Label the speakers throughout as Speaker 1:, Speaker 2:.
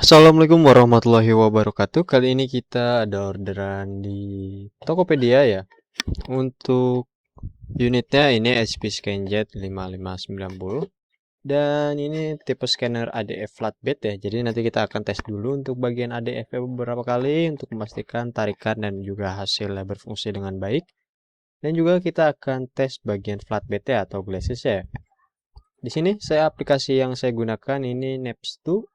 Speaker 1: Assalamualaikum warahmatullahi wabarakatuh. Kali ini kita ada orderan di Tokopedia ya. Untuk unitnya ini HP ScanJet 5590 dan ini tipe scanner ADF flatbed ya. Jadi nanti kita akan tes dulu untuk bagian ADF-nya beberapa kali untuk memastikan tarikan dan juga hasilnya berfungsi dengan baik. Dan juga kita akan tes bagian flatbed-nya atau glacis ya. Di sini aplikasi yang saya gunakan ini Naps2.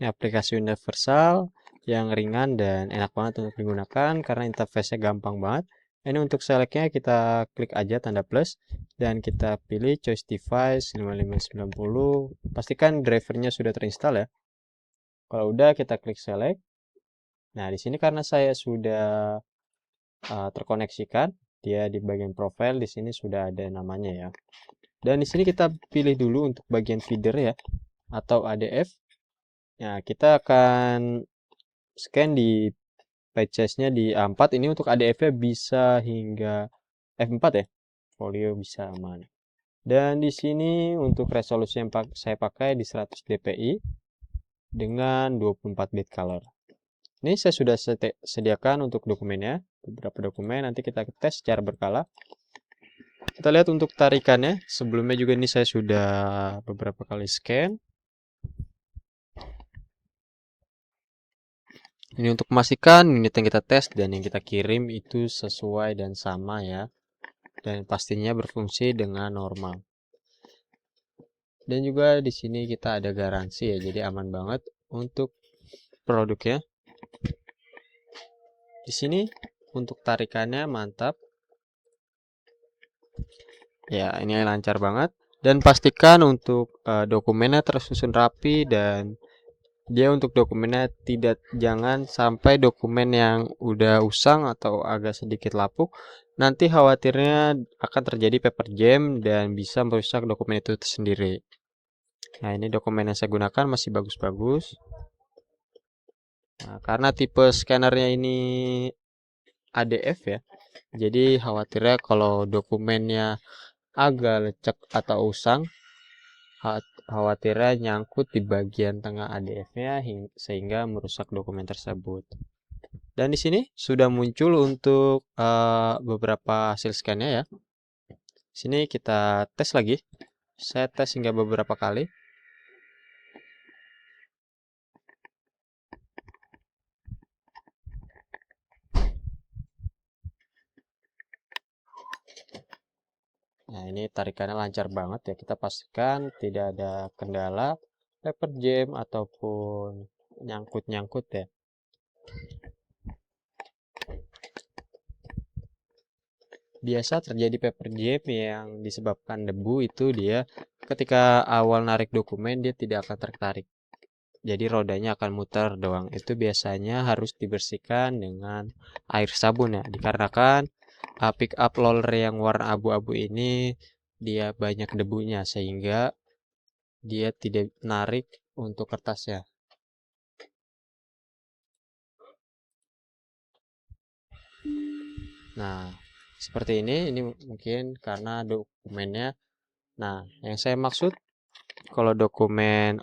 Speaker 1: Ini aplikasi universal yang ringan dan enak banget untuk digunakan karena interface-nya gampang banget. Ini untuk select-nya kita klik aja tanda plus dan kita pilih choice device 5590. Pastikan drivernya sudah terinstall ya. Kalau udah kita klik select. Nah, di sini karena saya sudah terkoneksikan, dia di bagian profile di sini sudah ada namanya ya. Dan di sini kita pilih dulu untuk bagian feeder ya atau ADF. Nah, kita akan scan di patches-nya di A4. Ini untuk ADF-nya bisa hingga F4 ya. Folio bisa aman. Dan di sini untuk resolusi yang saya pakai di 100 dpi dengan 24 bit color. Ini saya sudah sediakan untuk dokumennya, beberapa dokumen. Nanti kita tes secara berkala. Kita lihat untuk tarikannya. Sebelumnya juga ini saya sudah beberapa kali scan. Ini untuk memastikan unit yang kita tes dan yang kita kirim itu sesuai dan sama ya. Dan pastinya berfungsi dengan normal. Dan juga di sini kita ada garansi ya, jadi aman banget untuk produknya. Di sini untuk tarikannya mantap. Ya, ini lancar banget. Dan pastikan untuk dokumennya tersusun rapi dan dia untuk dokumennya jangan sampai dokumen yang udah usang atau agak sedikit lapuk. Nanti khawatirnya akan terjadi paper jam dan bisa merusak dokumen itu sendiri. Nah, ini dokumen yang saya gunakan masih bagus-bagus. Nah, karena tipe scannernya ini ADF ya, jadi khawatirnya kalau dokumennya agak lecek atau usang, khawatirnya nyangkut di bagian tengah ADF-nya sehingga merusak dokumen tersebut. Dan di sini sudah muncul untuk beberapa hasil scan-nya ya. Sini kita tes lagi. Saya tes hingga beberapa kali. Nah, ini tarikannya lancar banget ya. Kita pastikan tidak ada kendala paper jam ataupun nyangkut-nyangkut ya. Biasa terjadi paper jam yang disebabkan debu itu dia ketika awal narik dokumen dia tidak akan tertarik. Jadi rodanya akan muter doang. Itu biasanya harus dibersihkan dengan air sabun ya. Dikarenakan pick up roller yang warna abu-abu ini dia banyak debunya sehingga dia tidak narik untuk kertasnya. Nah, seperti ini mungkin karena dokumennya. Nah, yang saya maksud kalau dokumennya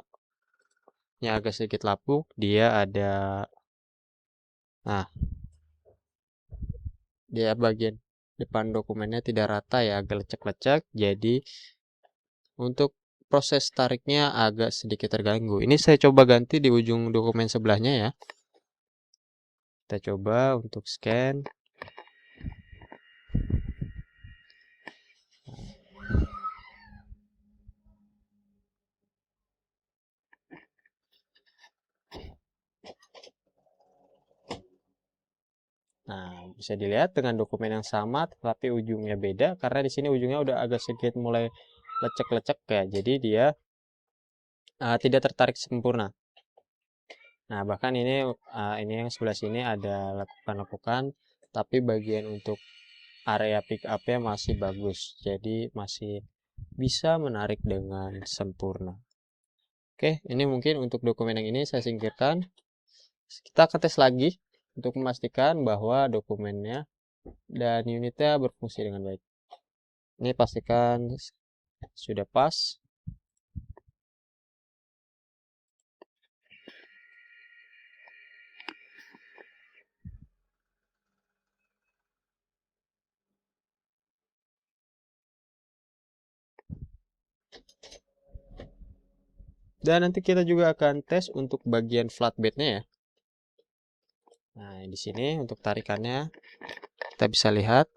Speaker 1: agak sedikit lapuk, dia ada, nah, dia bagian depan dokumennya tidak rata ya, agak lecek-lecek. Jadi untuk proses tariknya agak sedikit terganggu. Ini saya coba ganti di ujung dokumen sebelahnya ya. Kita coba untuk scan. Nah, bisa dilihat dengan dokumen yang sama tetapi ujungnya beda karena di sini ujungnya udah agak sedikit mulai lecek-lecek ya. Jadi dia tidak tertarik sempurna. Nah, bahkan ini yang sebelah sini ada lekukan-lekukan tapi bagian untuk area pick up-nya masih bagus. Jadi masih bisa menarik dengan sempurna. Oke, ini mungkin untuk dokumen yang ini saya singkirkan. Kita akan tes lagi untuk memastikan bahwa dokumennya dan unitnya berfungsi dengan baik. Ini pastikan sudah pas. Dan nanti kita juga akan tes untuk bagian flatbednya ya. Nah, di sini untuk tarikannya kita bisa lihat.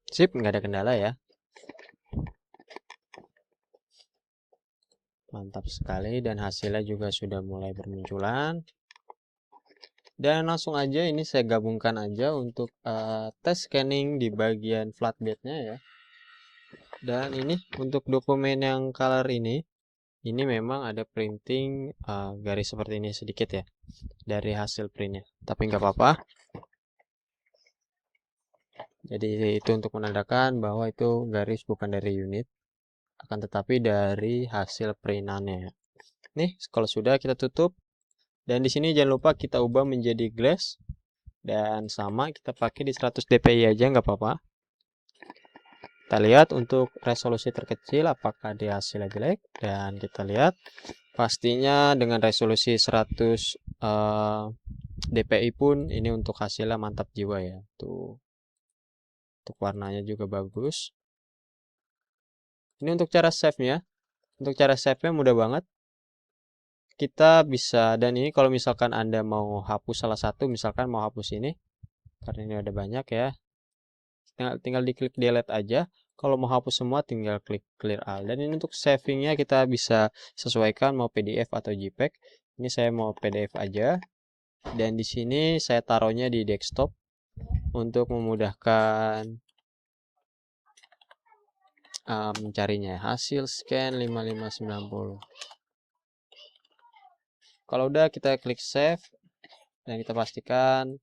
Speaker 1: Sip, nggak ada kendala ya. Mantap sekali dan hasilnya juga sudah mulai bermunculan. Dan langsung aja ini saya gabungkan aja untuk tes scanning di bagian flatbednya ya. Dan ini untuk dokumen yang color ini memang ada printing garis seperti ini sedikit ya dari hasil printnya. Tapi nggak apa-apa. Jadi itu untuk menandakan bahwa itu garis bukan dari unit, akan tetapi dari hasil printannya. Nih, kalau sudah kita tutup. Dan di sini jangan lupa kita ubah menjadi glass. Dan sama kita pakai di 100 dpi aja nggak apa-apa. Kita lihat untuk resolusi terkecil apakah dia hasilnya jelek. Dan kita lihat pastinya dengan resolusi 100 dpi pun ini untuk hasilnya mantap jiwa ya. Tuh. Untuk warnanya juga bagus. Ini untuk cara save-nya. Untuk cara save-nya mudah banget. Kita bisa, dan ini kalau misalkan Anda mau hapus salah satu, misalkan mau hapus ini, karena ini ada banyak ya, tinggal diklik delete aja. Kalau mau hapus semua tinggal klik clear all. Dan ini untuk savingnya kita bisa sesuaikan mau PDF atau JPEG. Ini saya mau PDF aja. Dan di sini saya taruhnya di desktop untuk memudahkan mencarinya. Hasil scan 5590. Kalau udah kita klik save dan kita pastikan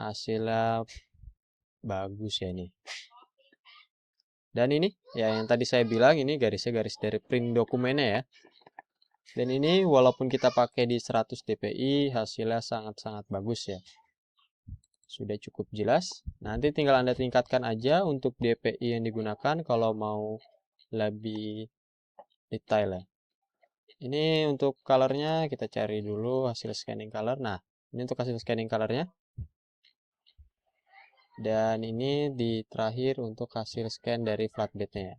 Speaker 1: hasilnya bagus ya ini. Dan ini ya yang tadi saya bilang ini garisnya garis dari print dokumennya ya. Dan ini walaupun kita pakai di 100 dpi hasilnya sangat-sangat bagus ya. Sudah cukup jelas. Nanti tinggal Anda tingkatkan aja untuk dpi yang digunakan kalau mau lebih detail ya. Ini untuk colornya kita cari dulu hasil scanning color. Nah, ini untuk hasil scanning colornya. Dan ini di terakhir untuk hasil scan dari flatbednya.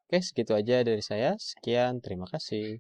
Speaker 1: Oke, segitu aja dari saya. Sekian, terima kasih.